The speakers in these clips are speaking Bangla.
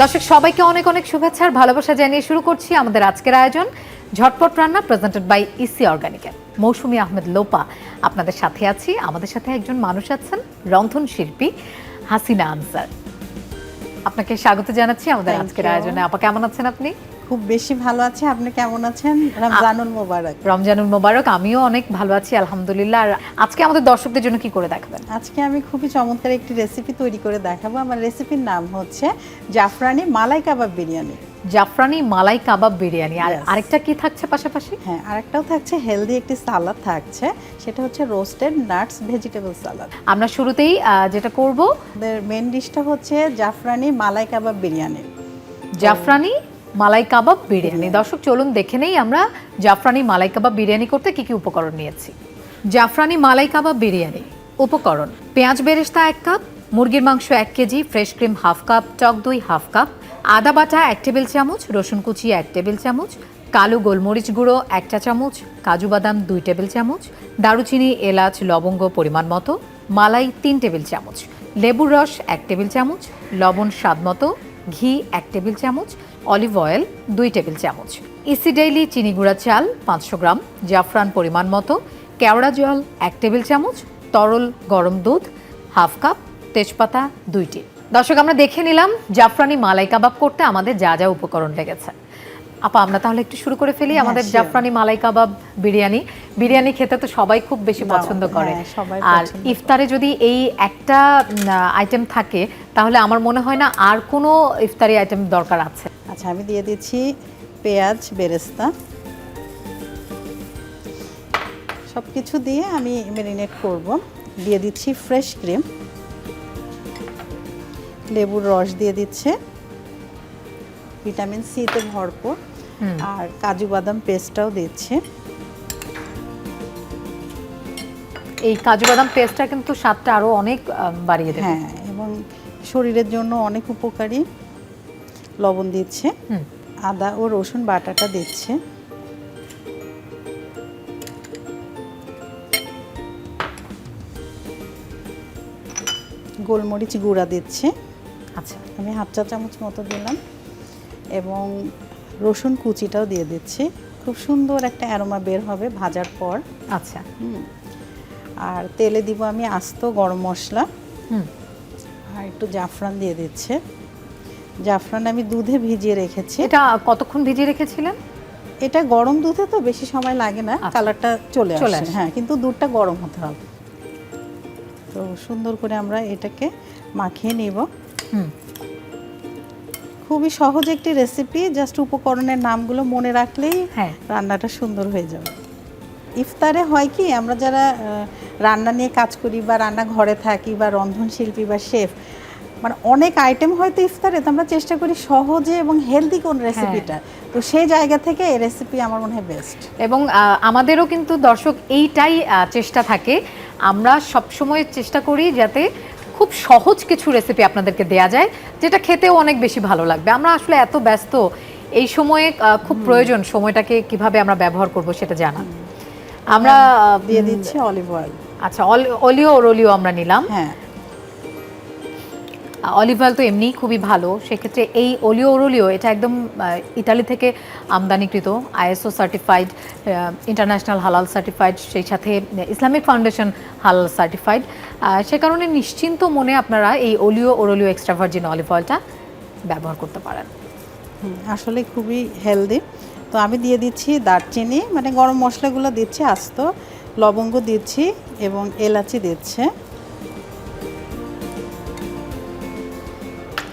দর্শক সবাইকে অনেক অনেক শুভেচ্ছা আর ভালোবাসা জানিয়ে শুরু করছি আমাদের আজকের আয়োজন ঝটপট রান্না প্রেজেন্টেড বাই ইসি অর্গানিকের। মৌসুমী আহমেদ লোপা আপনাদের সাথে আছি। আমাদের সাথে একজন মানুষ আছেন, রন্ধন শিল্পী হাসিনা আনসার। আপনাকে স্বাগত জানাচ্ছি আমাদের আজকের আয়োজনে। আপা কেমন আছেন আপনি? খুব বেশি ভালো আছি। আপনি কেমন আছেন? রমজানুল মোবারক। রমজানুল মোবারক। আমিও অনেক ভালো আছি আলহামদুলিল্লাহ। আর আজকে আমাদের দর্শকদের জন্য কি করে দেখাবেন? আজকে আমি খুবই চমৎকার একটি রেসিপি তৈরি করে দেখাবো। আমার রেসিপির নাম হচ্ছে জাফরানি মালাই কাবাব বিরিয়ানি। জাফরানি মালাই কাবাব বিরিয়ানি। আর আরেকটা কি থাকছে পাশাপাশি? হ্যাঁ, আরেকটাও থাকছে হেলদি একটি সালাদ থাকছে, সেটা হচ্ছে রোস্টেড নাটস ভেজিটেবল সালাদ। আমরা শুরুতেই যেটা করব, আমাদের মেন ডিশটা হচ্ছে জাফরানি মালাই কাবাব বিরিয়ানি। জাফরানি মালাই কাবাব বিরিয়ানি। দর্শক চলুন দেখে নেই আমরা জাফরানি মালাই কাবাব বিরিয়ানি করতে কি কি উপকরণ নিয়েছি। জাফরানি মালাই কাবাব বিরিয়ানি উপকরণ: পেঁয়াজ বেরেস্তা 1 কাপ, মুরগির মাংস 1 কেজি, ফ্রেশ ক্রিম 1/2 কাপ, টক দই 1/2 কাপ, আদা বাটা 1 টেবিল চামচ, রসুন কুচি 1 টেবিল চামচ, কালো গোলমরিচ গুঁড়ো 1 চা চামচ, কাজু বাদাম 2 টেবিল চামচ, দারুচিনি এলাচ লবঙ্গ পরিমাণ মতো, মালাই 3 টেবিল চামচ, লেবুর রস 1 টেবিল চামচ, লবণ স্বাদ মতো, ঘি 1 টেবিল চামচ, অলিভ অয়েল 2 টেবিল চামচ, ইসি ডেইলি চিনি গুঁড়া চাল 500 গ্রাম, জাফরান পরিমাণ মতো, কেওড়া জল 1 টেবিল চামচ, তরল গরম দুধ 1/2 কাপ, তেজপাতা 2টি। দর্শক আমরা দেখে নিলাম জাফরানি মালাই কাবাব করতে আমাদের যা যা উপকরণ লেগেছে। আপা আমরা তাহলে একটু শুরু করে ফেলি আমাদের জাফরানি মালাই কাবাব বিরিয়ানি। বিরিয়ানি খেতে তো সবাই খুব বেশি পছন্দ করে, আর ইফতারে যদি এই একটা আইটেম থাকে তাহলে আমার মনে হয় না আর কোনো ইফতারি আইটেম দরকার আছে। আচ্ছা, আমি দিয়ে দিচ্ছি পেঁয়াজ বেরেস্তা। সব কিছু দিয়ে আমি ম্যারিনেট করব। দিয়ে দিচ্ছি ফ্রেশ ক্রিম, লেবুর রস দিয়ে দিচ্ছে, ভিটামিন সিতে ভরপুর, আর কাজু বাদাম পেস্টটাও দিচ্ছে। এই কাজু বাদাম পেস্টটা কিন্তু স্বাদটা আরো অনেক বাড়িয়ে দেবে। হ্যাঁ, এবং শরীরের জন্য অনেক উপকারী। লবণ দিচ্ছে, আদা ও রসুন বাটাটা দিচ্ছে, গোলমরিচ গুঁড়া দিচ্ছে। আচ্ছা, আমি 1/2 চা চামচ মতো দিলাম, এবং রসুন কুচিটাও দিয়ে দিচ্ছি। খুব সুন্দর একটা অ্যারোমা বের হবে ভাজার পর। আচ্ছা। আর তেলে দিব আমি আস্ত গরম মশলা, আর একটু জাফরান দিয়ে দিচ্ছে। জাফরান আমি দুধে ভিজিয়ে রেখেছি। এটা কতক্ষণ ভিজিয়ে রেখেছিলেন? এটা গরম দুধে তো বেশি সময় লাগে না, কালারটা চলে আসে। হ্যাঁ, কিন্তু দুধটা গরম হতে হবে। তো সুন্দর করে আমরা এটাকে মাখিয়ে নিব। খুবই সহজ একটি রেসিপি, জাস্ট উপকরণের নামগুলো মনে রাখলেই রান্নাটা সুন্দর হয়ে যাবে। ইফতারে হয় কি, আমরা যারা রান্না নিয়ে কাজ করি বা রান্না ঘরে থাকি বা রন্ধন শিল্পী বা শেফ, মানে অনেক আইটেম হয়তো ইফতারে, তো আমরা চেষ্টা করি সহজে এবং হেলদি কোন রেসিপিটা। তো সেই জায়গা থেকে এই রেসিপি আমার মনে হয় বেস্ট। এবং আমাদেরও কিন্তু দর্শক এইটাই চেষ্টা থাকে, আমরা সবসময় চেষ্টা করি যাতে খুব সহজ কিছু রেসিপি আপনাদেরকে দেয়া যায়, যেটা খেতেও অনেক বেশি ভালো লাগবে। আমরা আসলে এত ব্যস্ত, এই সময়ে খুব প্রয়োজন সময়টাকে কিভাবে আমরা ব্যবহার করব সেটা জানা। আমরা দিয়ে দিচ্ছি অলিভ অয়েল। আচ্ছা, অলিও আমরা নিলাম। হ্যাঁ, অলিভ অয়েল তো এমনিই খুবই ভালো, সেক্ষেত্রে এই ওলিও এটা একদম ইতালি থেকে আমদানিকৃত, আইএসও সার্টিফাইড, ইন্টারন্যাশনাল হালাল সার্টিফাইড, সেই সাথে ইসলামিক ফাউন্ডেশন হালাল সার্টিফাইড। সে কারণে নিশ্চিন্ত মনে আপনারা এই ওলিও এক্সট্রা ভার্জিন অলিভ অয়েলটা ব্যবহার করতে পারেন। আসলে খুবই হেলদি। তো আমি দিয়ে দিচ্ছি দারচিনি, মানে গরম মশলাগুলো দিচ্ছি আস্ত, লবঙ্গ দিচ্ছি এবং এলাচি দিচ্ছে,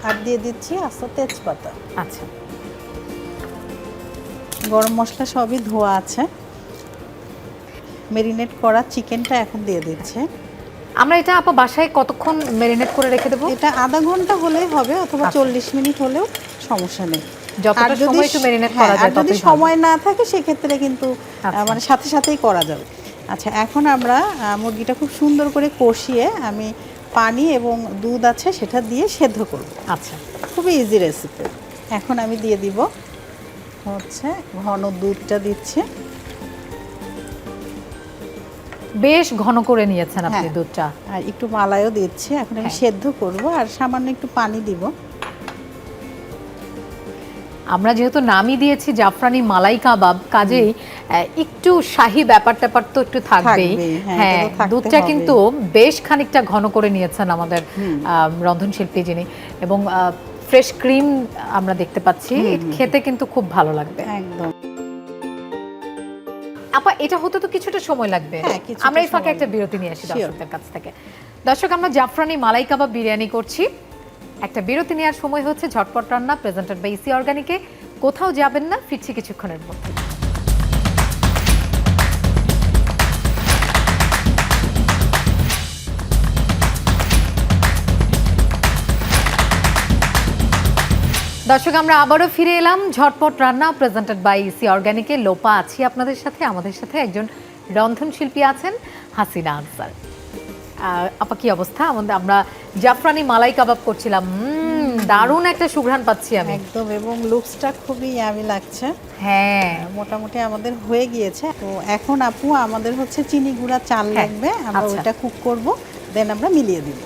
আর দিয়ে দিচ্ছি আস্ত তেজপাতা। আচ্ছা, গরম মশলা সবই ধোয়া আছে। মেরিনেট করা চিকেনটা এখন দিয়ে দিচ্ছে। আমরা এটা আপা বাসায় কতক্ষণ মেরিনেট করে রেখে দেবো? এটা আধা ঘন্টা হলেই হবে, অথবা 40 মিনিট হলেও সমস্যা নেই। যতটা সময় একটু মেরিনেট করা যায়, যদি সময় না থাকে সেক্ষেত্রে কিন্তু মানে সাথে সাথেই করা যাবে। আচ্ছা, এখন আমরা মুরগিটা খুব সুন্দর করে কষিয়ে আমি পানি এবং দুধ আছে সেটা দিয়ে সেদ্ধ করব। আচ্ছা, খুবই ইজি রেসিপি। এখন আমি দিয়ে দিব হচ্ছে ঘন দুধটা দিচ্ছি। বেশ ঘন করে নিয়েছেন আপনি দুধটা, আর একটু মালাইও দিচ্ছি। এখন আমি সেদ্ধ করব, আর সামান্য একটু পানি দিব। আমরা যেহেতু নামই দিয়েছি জাফরানি মালাই কাবাব, কাজেই একটু শাহী ব্যাপার ট্যাপার তো একটু থাকবেই। হ্যাঁ, দুধটা কিন্তু বেশ খানিকটা ঘন করে নিয়েছেন আমাদের রন্ধনশিল্পী যিনি, এবং ফ্রেশ ক্রিম আমরা দেখতে পাচ্ছি, খেতে কিন্তু খুব ভালো লাগবে একদম। আপা এটা হতে তো কিছুটা সময় লাগবে, আমরা এই ফাঁকে একটা বিরতি নিয়ে আসি দর্শকদের কাছ থেকে। দর্শক, আমরা জাফরানি মালাই কাবাব বিরিয়ানি করছি, একটা বিরতি নেওয়ার সময় হচ্ছে। ঝটপট রান্না প্রেজেন্টেড বাই ইসি অর্গানিকে। কোথাও যাবেন না, ফিরছি কিছুক্ষণের মধ্যে। দর্শক, আমরা আবারও ফিরে এলাম ঝটপট রান্না প্রেজেন্টেড বাই ইসি অর্গানিকে। লোপা আছি আপনাদের সাথে, আমাদের সাথে একজন রন্ধনশিল্পী আছেন, হাসিনা আনসার। আপা কি অবস্থা? আমরা জাফরানি মালাই কাবাব করছিলাম, দারুণ একটা সুঘ্রাণ পাচ্ছি আমি একদম, এবং লুকসটা খুবই ইয়ামি লাগছে। হ্যাঁ, মোটামুটি আমাদের হয়ে গিয়েছে। তো এখন আপু আমাদের হচ্ছে চিনি গুঁড়া চাল লাগবে, আমরা ওইটা কুক করব, দেন আমরা মিলিয়ে দিব।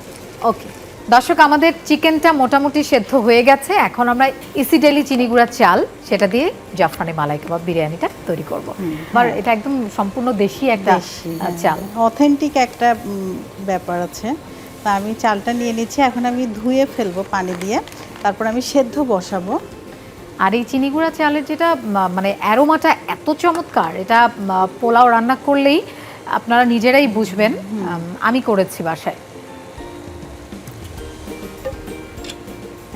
ওকে দর্শক, আমাদের চিকেনটা মোটামুটি সেদ্ধ হয়ে গেছে। এখন আমরা ইসি ডেলি চিনি গুঁড়া চাল, সেটা দিয়ে জাফরানি মালাই কাবাব বিরিয়ানিটা তৈরি করব। আর এটা একদম সম্পূর্ণ দেশি একটা চাল, অথেন্টিক একটা ব্যাপার আছে। তা আমি চালটা নিয়ে নিচ্ছি, এখন আমি ধুয়ে ফেলবো পানি দিয়ে, তারপর আমি সেদ্ধ বসাবো। আর এই চিনি গুঁড়া চালের যেটা মানে অ্যারোমাটা এত চমৎকার, এটা পোলাও রান্না করলেই আপনারা নিজেরাই বুঝবেন। আমি করেছি বাসায়।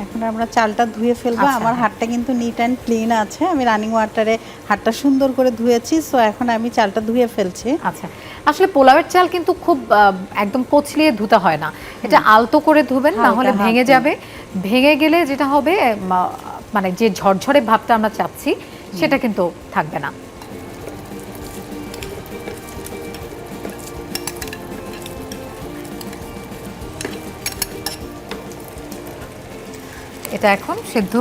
এখন আমরা চালটা ধুয়ে ফেলবো। আমার হাতটা কিন্তু নিট অ্যান্ড ক্লিন আছে, আমি রানিং ওয়াটারে হাতটা সুন্দর করে ধুয়েছি। সো এখন আমি চালটা ধুয়ে ফেলছি। আচ্ছা, আসলে পোলাওয়ের চাল কিন্তু খুব একদম কচলিয়ে ধুতে হয় না, এটা আলতো করে ধুবেন, না হলে ভেঙে যাবে। ভেঙে গেলে যেটা হবে, মানে যে ঝরঝরে ভাবটা আমরা চাচ্ছি সেটা কিন্তু থাকবে না। এটা এখন সেদ্ধ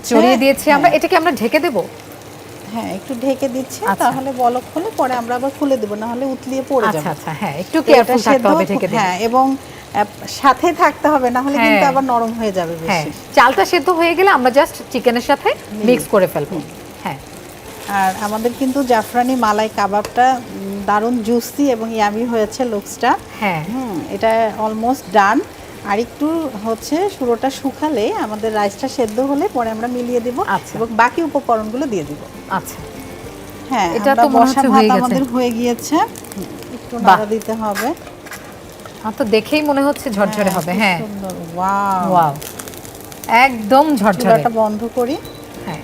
চড়িয়ে দিয়েছি আমরা, এটাকে আমরা ঢেকে দেব। হ্যাঁ, একটু ঢেকে দিচ্ছি, তাহলে বলক হলে পরে আমরা আবার খুলে দেব, না হলে উতলিয়ে পড়ে যাবে। আচ্ছা আচ্ছা, হ্যাঁ, একটু কেয়ারফুল থাকতে হবে ঢেকে দিতে। হ্যাঁ, এবং সাথে থাকতে হবে, না হলে কিন্তু আবার নরম হয়ে যাবে বেশি। চালটা সেদ্ধ হয়ে গেলে আমরা জাস্ট চিকেনের সাথে মিক্স করে ফেলবো। হ্যাঁ, আর আমাদের কিন্তু জাফরানি মালাই কাবাবটা দারুণ জুসি এবং ইয়ামি হয়েছে লুকসটা। হ্যাঁ, এটা অলমোস্ট ডান। আর একটু হচ্ছে শুরুটা শুকালে, আমাদের রাইসটা সেদ্ধ হলে পরে আমরা মিলিয়ে দিব এবং বাকি উপকরণগুলো দিয়ে দিব। আচ্ছা, হ্যাঁ, এটা তো বসা ভাত আমাদের হয়ে গিয়েছে, একটু নাড়া দিতে হবে। তো দেখেই মনে হচ্ছে ঝরঝরে হবে। হ্যাঁ, সুন্দর, ওয়াও ওয়াও, একদম ঝরঝরে। এটা বন্ধ করি। হ্যাঁ,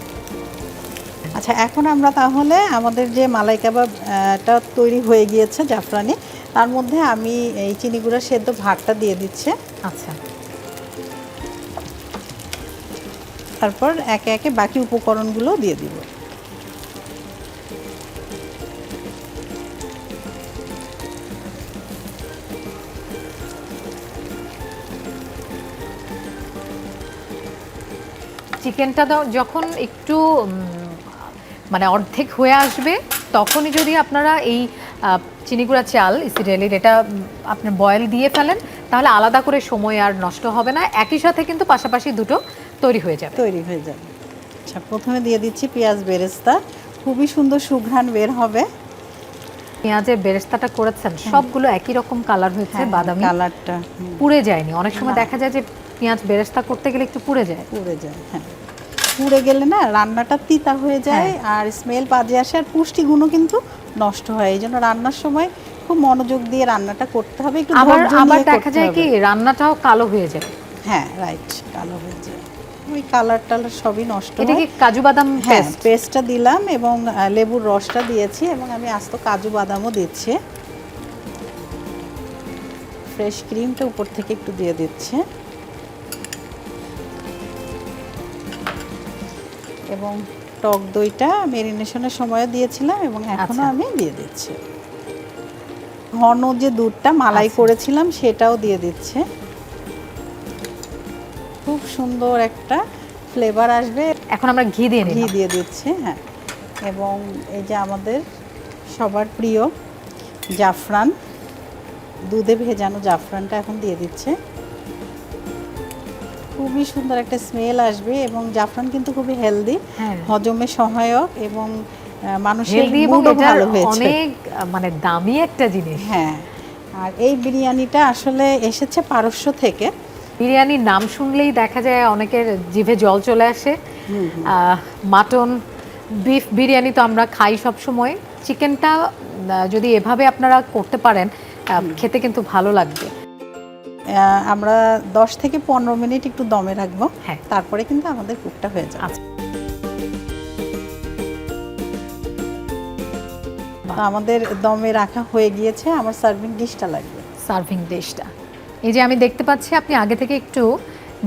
আচ্ছা, এখন আমরা তাহলে আমাদের যে মালাই কাবাবটা তৈরি হয়ে গিয়েছে জাফরানি, তার মধ্যে আমি এই চিনি গুঁড়া সেদ্ধ ভাতটা দিয়ে দিচ্ছি। আচ্ছা, তারপর একে একে বাকি উপকরণগুলো দিয়ে দিব। চিকেনটা যখন একটু মানে অর্ধেক হয়ে আসবে, তখনই যদি আপনারা এই চিনি গুঁড়া চাল ইসিডেলির এটা আপনার বয়েল দিয়ে ফেলেন, তাহলে আলাদা করে সময় আর নষ্ট হবে না, একই সাথে কিন্তু পাশাপাশি দুটো তৈরি হয়ে যাবে। আচ্ছা, প্রথমে দিয়ে দিচ্ছি পেঁয়াজ বেরেস্তা, খুবই সুন্দর সুঘ্রাণ বের হবে। পেঁয়াজের বেরেস্তাটা করেছেন, সবগুলো একই রকম কালার হয়েছে, বাদামি কালারটা, পুড়ে যায়নি। অনেক সময় দেখা যায় যে পেঁয়াজ বেরেস্তা করতে গেলে একটু পুড়ে যায়। হ্যাঁ, পুড়ে গেলে না রান্নাটা তিতা হয়ে যায়, আর স্মেল বাজে আসে, আর পুষ্টিগুণও কিন্তু নষ্ট হয়। এই জন্য রান্নার সময় খুব মনোযোগ দিয়ে রান্নাটা করতে হবে। একটু আবার দেখা যায় কি রান্নাটাও কালো হয়ে যায়। হ্যাঁ, রাইট, কালো হয়ে যায়, ওই কালার টালার সবই নষ্ট হয়। এটা কি কাজু বাদাম পেস্টটা দিলাম এবং লেবুর রসটা দিয়েছি, এবং আমি আস্ত কাজু বাদামও দিচ্ছি। ফ্রেশ ক্রিমটা উপর থেকে একটু দিয়ে দিচ্ছি, এবং টক দইটা মেরিনেশনের সময় দিয়েছিলাম এবং এখনো আমি দিয়ে দিচ্ছি। ঘন যে দুধটা মালাই করেছিলাম সেটাও দিয়ে দিচ্ছে, খুব সুন্দর একটা ফ্লেভার আসবে। এখন আমরা ঘি দিয়ে দিচ্ছি। হ্যাঁ, এবং এই যে আমাদের সবার প্রিয় জাফরান, দুধে ভেজানো জাফরানটা এখন দিয়ে দিচ্ছে। খুবই সুন্দর একটা স্মেল আসবে এবং জাফরান কিন্তু খুবই হেলদি, হ্যাঁ। হজমে সহায়ক এবং মানুষের হেলদি এবং মুডও এটা ভালো হয়েছে। অনেক মানে দামি একটা জিনিস। হ্যাঁ, আর এই বিরিয়ানিটা আসলে এসেছে পারস্য থেকে। বিরিয়ানির নাম শুনলেই দেখা যায় অনেকের জিভে জল চলে আসে। মাটন বিফ বিরিয়ানি তো আমরা খাই সব সময়, চিকেনটা যদি এভাবে আপনারা করতে পারেন খেতে কিন্তু ভালো লাগবে। আমরা 10 থেকে 15 মিনিট একটু দমে রাখবো, হ্যাঁ। তারপরে কিন্তু আমাদের কুকটা হয়ে যাবে। আচ্ছা। তো আমাদের দমে রাখা হয়ে গিয়েছে, আমার সার্ভিং ডিশটা লাগবে। সার্ভিং ডিশটা এই যে আমি দেখতে পাচ্ছি আপনি আগে থেকে একটু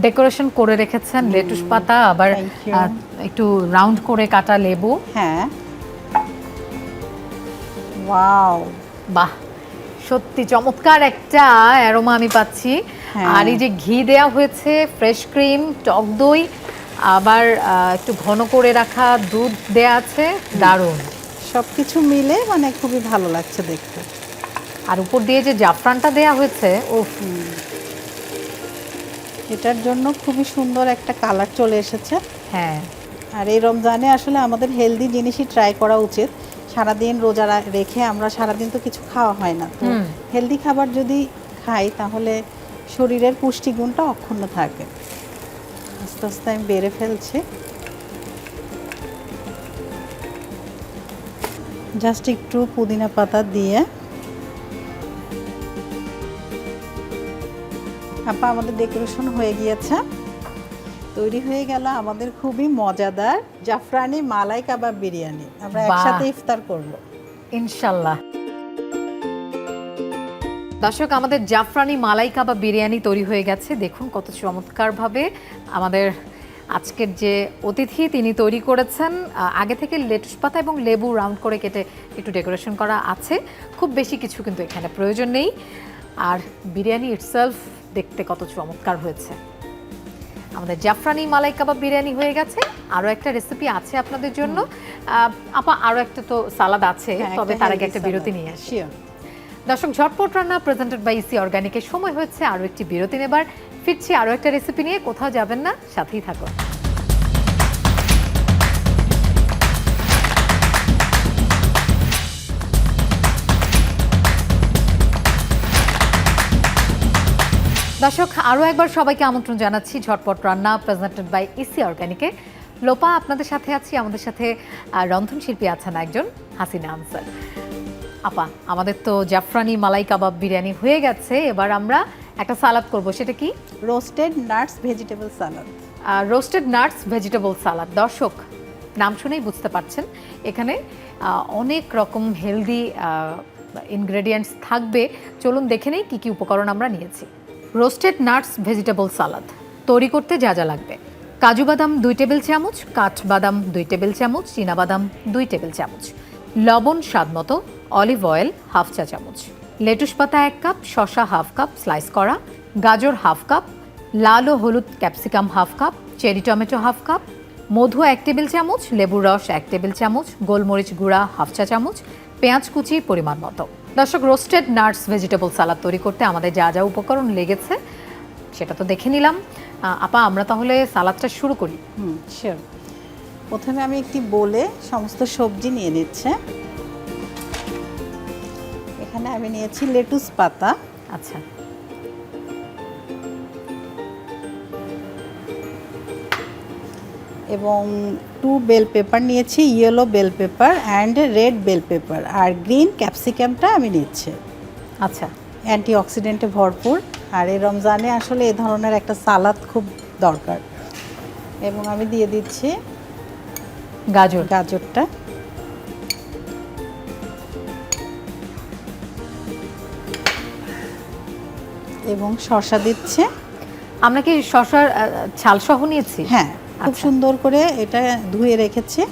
ডেকোরেশন করে রেখেছেন, লেটুস পাতা, আবার Thank you. একটু রাউন্ড করে কাটা লেবু। হ্যাঁ, ওয়াও, বাহ, সত্যি চমৎকার একটা অ্যারোমা আমি পাচ্ছি। হ্যাঁ। আর এই যে ঘি দেয়া হয়েছে, ফ্রেশ ক্রিম, টক দই, আবার একটু ঘন করে রাখা দুধ দেয়া আছে, দারুণ। সবকিছু মিলে মানে খুবই ভালো লাগছে দেখতে। আর উপর দিয়ে যে জাফরানটা দেয়া হয়েছে, ও এটার জন্য খুবই সুন্দর একটা কালার চলে এসেছে। হ্যাঁ, আর এই রমজানে আসলে আমাদের হেলদি জিনিসই ট্রাই করা উচিত। সারাদিন রোজা রেখে আমরা সারাদিন তো কিছু খাওয়া হয় না, তো হেলদি খাবার যদি খাই তাহলে শরীরের পুষ্টিগুণটা অক্ষুণ্ণ থাকে। আস্তে আস্তে আমি বেড়ে ফেলছি। জাস্ট একটু পুদিনা পাতা দিয়ে। আপা, আমাদের ডেকোরেশন হয়ে গিয়েছে, তৈরি হয়ে গেল আমাদের খুবই মজাদার জাফরানি মালাই কাবাব বিরিয়ানি। আমরা বাহ। একসাথে ইফতার করব ইনশাল্লাহ। দর্শক, আমাদের জাফরানি মালাই কাবাব বিরিয়ানি তৈরি হয়ে গেছে। দেখুন কত চমৎকারভাবে আমাদের আজকের যে অতিথি তিনি তৈরি করেছেন। আগে থেকে লেটুস পাতা এবং লেবু রাউন্ড করে কেটে একটু ডেকোরেশন করা আছে, খুব বেশি কিছু কিন্তু এখানে প্রয়োজন নেই। আর বিরিয়ানি ইটসেলফ দেখতে কত চমৎকার হয়েছে। আমাদের জাফরানি মালাই কাবাব বিরিয়ানি হয়ে গেছে। আরও একটা রেসিপি আছে আপনাদের জন্য। আপা, আরও একটা তো সালাদ আছে, তবে তার আগে একটা বিরতি নিয়ে আসি। দর্শক, ঝটপট রান্না প্রেজেন্টেড বাই ইসি অর্গানিকের সময় হচ্ছে আরও একটি বিরতি নেবার। ফিরছি আরও একটা রেসিপি নিয়ে, কোথাও যাবেন না, সাথেই থাকুন। দর্শক, আরও একবার সবাইকে আমন্ত্রণ জানাচ্ছি ঝটপট রান্না প্রেজেন্টেড বাই ইসি অর্গানিকে। লোপা, আপনাদের সাথে আছি। আমাদের সাথে রন্ধনশিল্পী আছেন একজন, হাসিনা আনসার। আপা, আমাদের তো জাফরানি মালাই কাবাব বিরিয়ানি হয়ে গেছে, এবার আমরা একটা সালাদ করব। সেটা কি? রোস্টেড নাটস ভেজিটেবল সালাদ। রোস্টেড নাটস ভেজিটেবল সালাদ। দর্শক, নাম শুনেই বুঝতে পারছেন এখানে অনেক রকম হেলদি ইনগ্রেডিয়েন্টস থাকবে। চলুন দেখে নেই কী কী উপকরণ আমরা নিয়েছি। রোস্টেড নাটস ভেজিটেবল সালাদ তৈরি করতে যা যা লাগবে: কাজু বাদাম 2 টেবিল চামচ, কাঠবাদাম 2 টেবিল চামচ, চীনাবাদাম 2 টেবিল চামচ, লবণ স্বাদ মতো, অলিভ অয়েল 1/2 চা চামচ, লেটুস পাতা 1 কাপ, শসা 1/2 কাপ স্লাইস করা, গাজর 1/2 কাপ, লাল ও হলুদ capsicum 1/2 cup, cherry tomato 1/2 cup, মধু 1 টেবিল চামচ, লেবুর রস 1 টেবিল চামচ, গোলমরিচ গুঁড়া 1/2 চা চামচ, পেঁয়াজ কুচি পরিমাণ মতো। দর্শক, রোস্টেড নাটস ভেজিটেবল সালাদ তৈরি করতে আমাদের যা যা উপকরণ লেগেছে সেটা তো দেখে নিলাম। আপা, আমরা তাহলে সালাদটা শুরু করি। শিওর। প্রথমে আমি একটি বোলে সমস্ত সবজি নিয়ে নিচ্ছে। এখানে আমি নিয়েছি লেটুস পাতা। আচ্ছা, এবং 2 বেল পেপার নিয়েছি, yellow bell pepper and red bell pepper, আর গ্রিন ক্যাপসিকামটা আমি নিচ্ছি। আচ্ছা, অ্যান্টিঅক্সিডেন্টে ভরপুর, আর এই রমজানে আসলে এই ধরনের একটা সালাদ খুব দরকার। এবং আমি দিয়ে দিচ্ছি গাজরটা, এবং শসা দিচ্ছে। আমরা কি শসার ছাল সহ নিয়েছি? হ্যাঁ, খুব আচ্ছা। সুন্দর করে এটা ধুয়ে রেখেছি।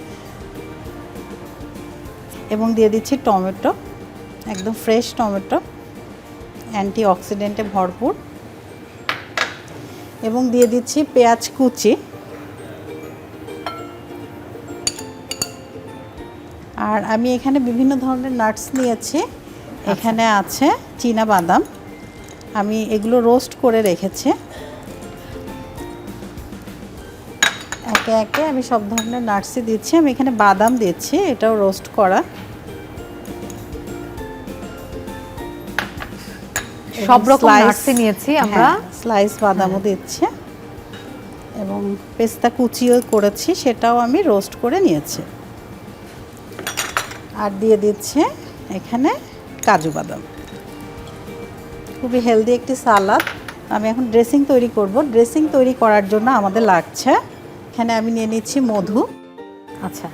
এবং দিয়ে দিচ্ছি টমেটো, একদম ফ্রেশ টমেটো, অ্যান্টিঅক্সিডেন্টে ভরপুর। এবং দিয়ে দিচ্ছি পেঁয়াজ কুচি। আর আমি এখানে বিভিন্ন ধরনের নাটস নিয়েছি। এখানে আছে চীনা বাদাম, আমি এগুলো রোস্ট করে রেখেছি। একে একে আমি সব ধরনের নাটসই দিচ্ছি। আমি এখানে বাদাম দিচ্ছি, এটাও রোস্ট করা। সব রকম নাটসই নিয়েছি আমরা। স্লাইস বাদামও দিচ্ছি এবং পেস্তা কুচিও করেছি, সেটাও আমি রোস্ট করে নিয়েছি। আর দিয়ে দিচ্ছে এখানে কাজু বাদাম। খুবই হেলদি একটি সালাদ। আমি এখন ড্রেসিং তৈরি করব। ড্রেসিং তৈরি করার জন্য আমাদের লাগছে, এখানে আমি নিয়ে নিচ্ছি মধু। আচ্ছা,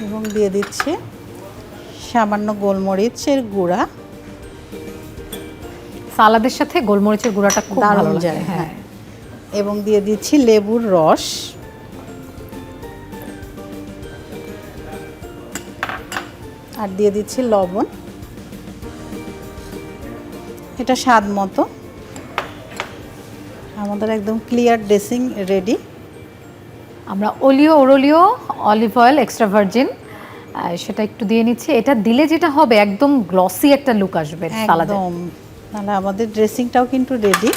এবং দিয়ে দিচ্ছি সামান্য গোলমরিচের গুঁড়া। সালাদের সাথে গোলমরিচের গুঁড়াটা খুব ভালো লাগে। হ্যাঁ, এবং দিয়ে দিচ্ছি লেবুর রস। আর দিয়ে দিচ্ছি লবণ, এটা স্বাদ মতো। আমাদের একদম ক্লিয়ার ড্রেসিং রেডি। আমরা অলিভ অয়েল এক্সট্রা ভার্জিন সেটা একটু দিয়ে নিচ্ছি। এটা দিলে যেটা হবে একদম গ্লসি একটা লুক আসবে সালাদে। একদম। তাহলে আমাদের ড্রেসিংটাও কিন্তু রেডি।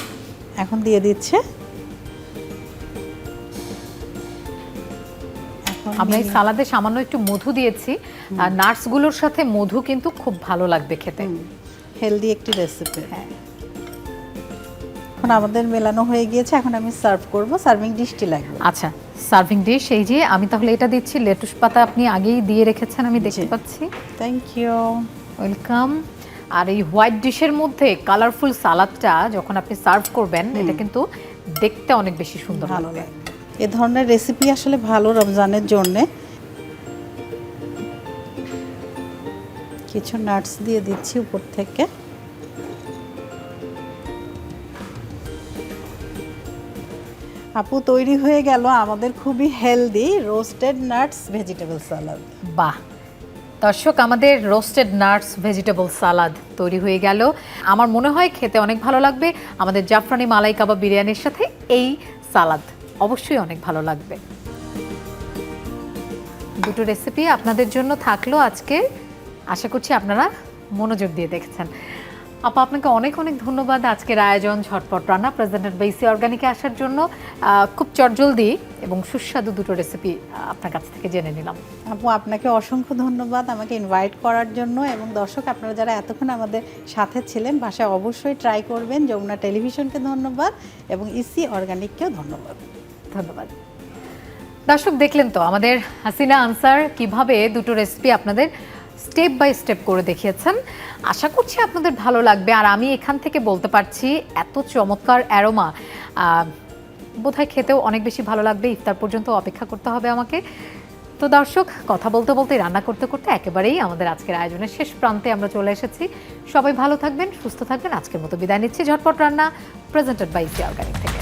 এখন দিয়ে দিচ্ছে, আমরা এই সালাদে সামান্য একটু মধু দিয়েছি। আর নাটসগুলোর সাথে মধু কিন্তু খুব ভালো লাগবে খেতে। হেলদি একটি রেসিপি। হ্যাঁ, এখন আমাদের মেলানো হয়ে গিয়েছে, এখন আমি সার্ভ করব। সার্ভিং ডিশটি লাগবে। আচ্ছা, সার্ভিং ডিশ এই যে আমি তাহলে এটা দিচ্ছি। লেটুস পাতা আপনি আগেই দিয়ে রেখেছেন, আমি দেখতে পাচ্ছি। Thank you, welcome. আর এই হোয়াইট ডিশের মধ্যে কালারফুল সালাদটা যখন আপনি সার্ভ করবেন, এটা কিন্তু দেখতে অনেক বেশি সুন্দর ভালো লাগবে। লাগবে। এ ধরনের রেসিপি আসলে ভালো রমজানের জন্য। কিছু নাটস দিয়ে দিচ্ছি উপর থেকে। আপু, তৈরি হয়ে গেল আমাদের খুবই হেলদি রোস্টেড নাটস ভেজিটেবল সালাদ। বাহ দর্শক, আমাদের রোস্টেড নাটস ভেজিটেবল সালাদ তৈরি হয়ে গেল। আমার মনে হয় খেতে অনেক ভালো লাগবে। আমাদের জাফরানি মালাই কাবাব বিরিয়ানির সাথে এই সালাদ অবশ্যই অনেক ভালো লাগবে। দুটো রেসিপি আপনাদের জন্য থাকলো আজকে। আশা করছি আপনারা মনোযোগ দিয়ে দেখেছেন। আপা, আপনাকে অনেক অনেক ধন্যবাদ আজকের আয়োজন ঝটপট রান্না প্রেজেন্টেড বাই ইসি অর্গানিকে আসার জন্য। খুব চটজলদি এবং সুস্বাদু দুটো রেসিপি আপনার কাছ থেকে জেনে নিলাম। আপু, আপনাকে অসংখ্য ধন্যবাদ আমাকে ইনভাইট করার জন্য। এবং দর্শক, আপনারা যারা এতক্ষণ আমাদের সাথে ছিলেন, বাসায় অবশ্যই ট্রাই করবেন। যমুনা টেলিভিশনকে ধন্যবাদ এবং ইসি অর্গানিককেও ধন্যবাদ। ধন্যবাদ। দর্শক, দেখলেন তো আমাদের হাসিনা আনসার কিভাবে দুটো রেসিপি আপনাদের স্টেপ বাই স্টেপ করে দেখিয়েছেন। আশা করছি আপনাদের ভালো লাগবে। আর আমি এখান থেকে বলতে পারছি, এত চমৎকার অ্যারোমা, বোধহয় খেতেও অনেক বেশি ভালো লাগবে। ইফতার পর্যন্ত অপেক্ষা করতে হবে আমাকে। তো দর্শক, কথা বলতে বলতে রান্না করতে করতে একেবারেই আমাদের আজকের আয়োজনের শেষ প্রান্তে আমরা চলে এসেছি। সবাই ভালো থাকবেন, সুস্থ থাকবেন। আজকের মতো বিদায় নিচ্ছি ঝটপট রান্না প্রেজেন্টেড বাই ইসি অর্গানিক থেকে।